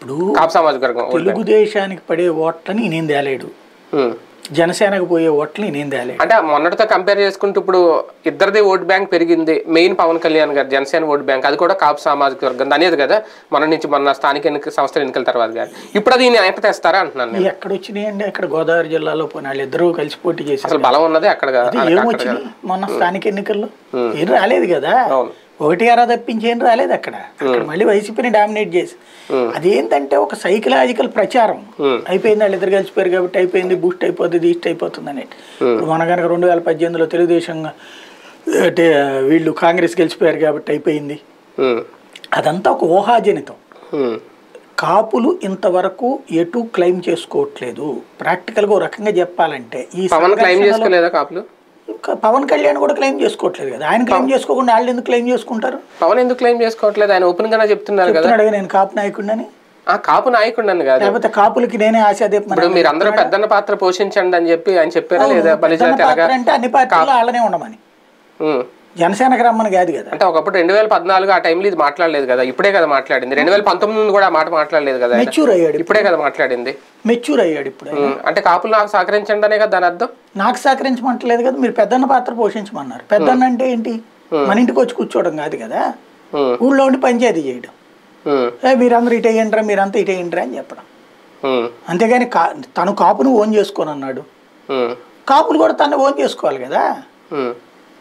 ఇప్పుడు తెలుగుదేశానికి పడే ఓట్లని నేను తేలేడు, జనసేనకు పోయే ఓట్లని నేను తేలేడు. అంటే మొన్నటితో కంపేర్ చేసుకుంటూ ఇప్పుడు ఇద్దరిది ఓట్ బ్యాంక్ పెరిగింది. మెయిన్ పవన్ కళ్యాణ్ గారు జనసేన ఓట్ బ్యాంక్, అది కూడా కాపు సామాజిక వర్గం అనేది కదా మొన్న స్థానిక సంస్థల ఎన్నికల తర్వాత గారు. ఇప్పుడు అది ఎంత తెస్తారా అంటున్నాను. ఎక్కడ వచ్చినాయండి? అక్కడ గోదావరి జిల్లాలో పోనీ వాళ్ళు ఇద్దరు కలిసి పోటీ చేసి అసలు బలం ఉన్నది అక్కడ. ఏమొచ్చినాయి మొన్న స్థానిక ఎన్నికల్లో? ఏం రాలేదు కదా, 1-6 తప్పించి ఏం రాలేదు అక్కడ. మళ్ళీ వైసీపీని డామినేట్ చేసి అదేంటంటే ఒక సైకలాజికల్ ప్రచారం అయిపోయింది. వాళ్ళు ఇద్దరు కలిసిపోయారు కాబట్టి అయిపోయింది, బూస్ట్ అయిపోతుంది, ఈస్ట్ అయిపోతుంది అనేది. ఇప్పుడు మన కనుక 2018లో తెలుగుదేశం వీళ్ళు కాంగ్రెస్ గెలిచిపోయారు కాబట్టి అయిపోయింది. అదంతా ఒక ఊహాజనితం. కాపులు ఇంతవరకు ఎటు క్లెయిమ్ చేసుకోవట్లేదు. ప్రాక్టికల్గా ఒక రకంగా చెప్పాలంటే ఈ పవన్ కళ్యాణ్ కూడా క్లెయిమ్ చేసుకోవట్లేదు కదా. ఆయన క్లెయిమ్ చేసుకోకుండా వాళ్ళు ఎందుకు క్లెయిమ్ చేసుకుంటారు? పవన్ ఎందుకు క్లెయిమ్ చేసుకోవట్లేదు? ఆయన ఓపెన్ గానే చెప్తున్నారు కదా, నేను కాపు నాయకుడిని. కాపు నాయకుడిని కాదు, లేకపోతే కాపులకి నేనే ఆశాదీపం. మీరు అందరూ పెద్దన్న పాత్ర పోషించండి అని చెప్పి ఆయన చెప్పారా లేదా? అంటే అన్ని పార్టీలు వాళ్ళనే ఉండమని, జనసేనకి రమ్మని కాదు కదా. అంటే ఒకప్పుడు 2014 ఆ టైంలో ఇది మాట్లాడలేదు కదా, ఇప్పుడే కదా మాట్లాడింది. 2019 కూడా ఆ మాట మాట్లాడలేదు కదా, మెచ్యూర్ అయ్యాడు, ఇప్పుడే కదా మాట్లాడింది. మెచ్యూర్ అయ్యాడు ఇప్పుడు. అంటే కాపులు నాకు సహకరించండి అనే కదా దాని అర్థం. నాకు సహకరించమంటలేదు కదా, మీరు పెద్దన్న పాత్ర పోషించమన్నారు. పెద్దన్న అంటే ఏంటి? మన ఇంటికి వచ్చి కూర్చోవడం కాదు కదా, ఊళ్ళో ఉండి పంచాయతీ చేయడం. మీరందరూ ఇటు అయ్యండ్రా, మీరంతా ఇటు అయ్యండ్రా అని చెప్పడం. అంతేగాని తను కాపును ఓన్ చేసుకోని అన్నాడు. కాపులు కూడా తను ఓన్ చేసుకోవాలి కదా.